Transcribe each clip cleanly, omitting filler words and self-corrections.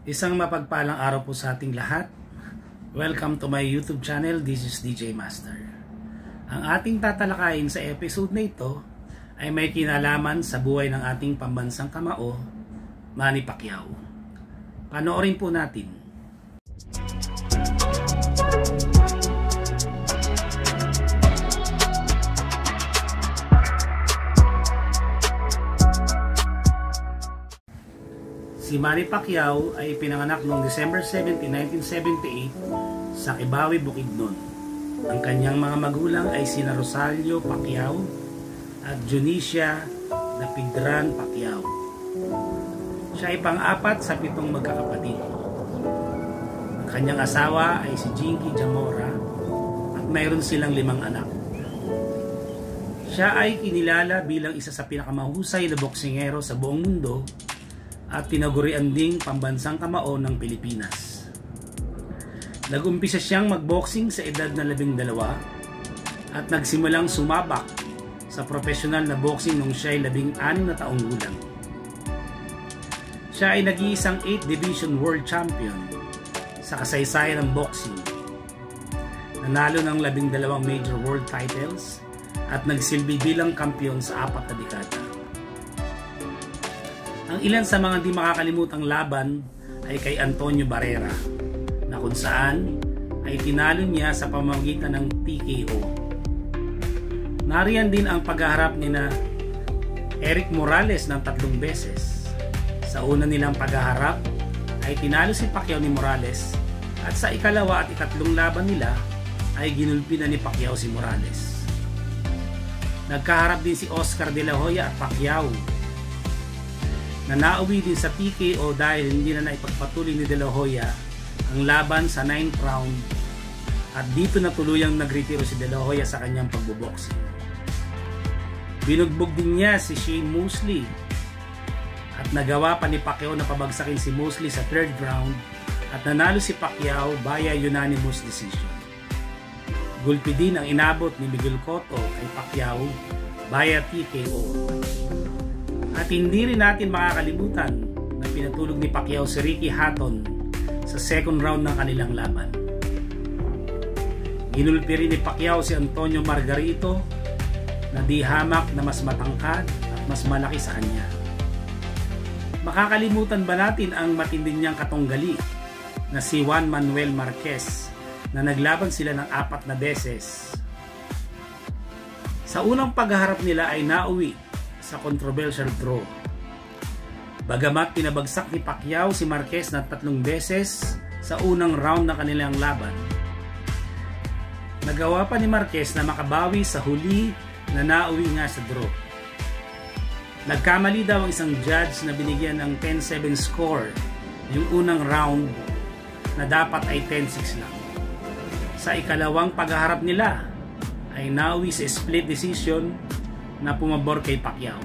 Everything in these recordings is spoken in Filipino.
Isang mapagpalang araw po sa ating lahat. Welcome to my YouTube channel. This is DJ Master. Ang ating tatalakayin sa episode na ito ay may kinalaman sa buhay ng ating pambansang kamao, Manny Pacquiao. Panoorin po natin. Si Manny Pacquiao ay pinanganak noong December 17, 1978 sa Kibawe, Bukidnon. Ang kanyang mga magulang ay sina Rosalio Pacquiao at Junicia Dapigran Pacquiao. Siya ay pang-apat sa 7 magkakapatid. Ang kanyang asawa ay si Jinky Jamora at mayroon silang 5 anak. Siya ay kinilala bilang isa sa pinakamahusay na boksingero sa buong mundo at tinagurian ding pambansang kamao ng Pilipinas. Nag-umpisa siyang magboxing sa edad na 12 at nagsimulang sumabak sa profesional na boxing nung siya ay 16 na taong gulang. Siya ay nag-iisang 8 Division World Champion sa kasaysayan ng boxing. Nanalo ng 12 major world titles at nagsilbi bilang kampiyon sa 4 na dekada. Ang ilan sa mga di makakalimutang laban ay kay Antonio Barrera, na kung saan ay tinalo niya sa pamamagitan ng TKO. Nariyan din ang paghaharap ni na Eric Morales ng 3 beses. Sa una nilang paghaharap ay tinalo si Pacquiao ni Morales at sa ikalawa at ikatlong laban nila ay ginulpi na ni Pacquiao si Morales. Nagkaharap din si Oscar De La Hoya at Pacquiao na nauwi din sa TKO dahil hindi na naipagpatuloy ni De La Hoya ang laban sa 9th round at dito na tuluyang nagretiro si De La Hoya sa kanyang pagboboxing. Binugbog din niya si Shane Mosley at nagawa pa ni Pacquiao na pabagsakin si Mosley sa 3rd round at nanalo si Pacquiao via unanimous decision. Gulpi din ang inabot ni Miguel Cotto kay Pacquiao via TKO. At hindi rin natin makakalimutan na pinatulog ni Pacquiao si Ricky Hatton sa 2nd round ng kanilang laban. Ginulpi rin ni Pacquiao si Antonio Margarito na di hamak na mas matangkad at mas malaki sa kanya. Makakalimutan ba natin ang matinding niyang katunggali na si Juan Manuel Marquez na naglaban sila ng 4 na beses? Sa unang paghaharap nila ay nauwi sa controversial draw. Bagamat pinabagsak ni Pacquiao si Marquez ng 3 beses sa unang round ng kanilang laban, nagawa pa ni Marquez na makabawi sa huli na nauwi nga sa draw. Nagkamali daw ang isang judge na binigyan ng 10-7 score yung unang round na dapat ay 10-6 lang. Sa ikalawang paghaharap nila ay nauwi sa split decision na pumabor kay Pacquiao.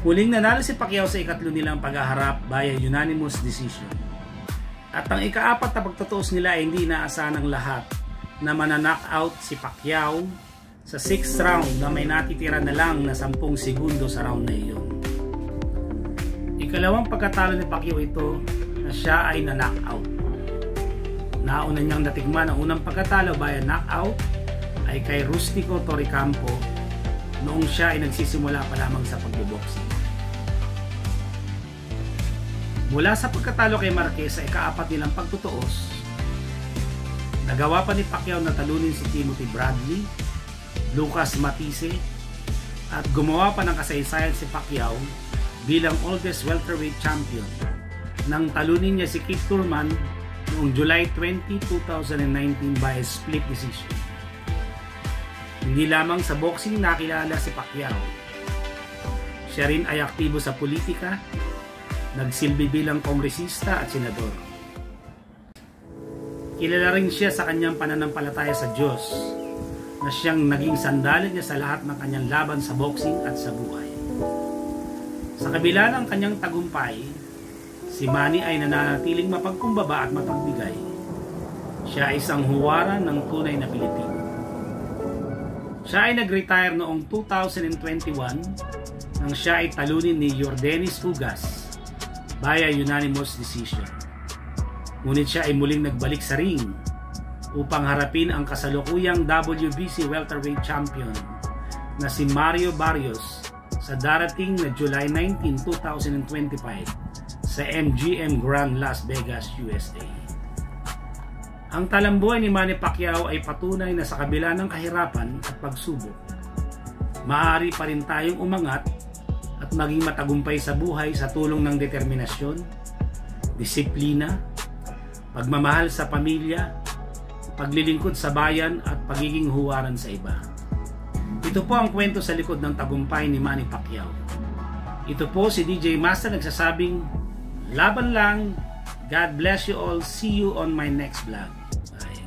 Huling nanalo si Pacquiao sa ikatlo nilang paghaharap via unanimous decision. At ang ika-4 na pagtutuos nila ay hindi inaasahan ng lahat na mananockout si Pacquiao sa 6th round na may natitira na lang na 10 segundo sa round na iyon. Ikalawang pagkatalo ni Pacquiao ito na siya ay na-knockout. Nauna niyang natikman ang unang pagkatalo via knockout ay kay Rustico Torrecampo noong siya ay nagsisimula pa lamang sa pagboboxing. Mula sa pagkatalo kay Marquez sa ika-4 nilang pagtutuos, nagawa pa ni Pacquiao na talunin si Timothy Bradley, Lucas Matisse, at gumawa pa ng kasaysayan si Pacquiao bilang oldest welterweight champion nang talunin niya si Keith Thurman noong July 20, 2019 by split decision. Hindi lamang sa boxing nakilala si Pacquiao. Siya rin ay aktibo sa politika, nagsilbi bilang kongresista at senador. Kilala rin siya sa kanyang pananampalataya sa Diyos, na siyang naging sandalan niya sa lahat ng kanyang laban sa boxing at sa buhay. Sa kabila ng kanyang tagumpay, si Manny ay nananatiling mapagkumbaba at mapagbigay. Siya ay isang huwaran ng tunay na Pilipino. Siya ay nag-retire noong 2021 nang siya ay talunin ni Yordenis Ugas by a unanimous decision. Ngunit siya ay muling nagbalik sa ring upang harapin ang kasalukuyang WBC welterweight champion na si Mario Barrios sa darating na July 19, 2025 sa MGM Grand Las Vegas, USA. Ang talambuhay ni Manny Pacquiao ay patunay na sa kabila ng kahirapan at pagsubok, maaari pa rin tayong umangat at maging matagumpay sa buhay sa tulong ng determinasyon, disiplina, pagmamahal sa pamilya, paglilingkod sa bayan at pagiging huwaran sa iba. Ito po ang kwento sa likod ng tagumpay ni Manny Pacquiao. Ito po si DJ Master nagsasabing, laban lang, God bless you all, see you on my next vlog. Bye.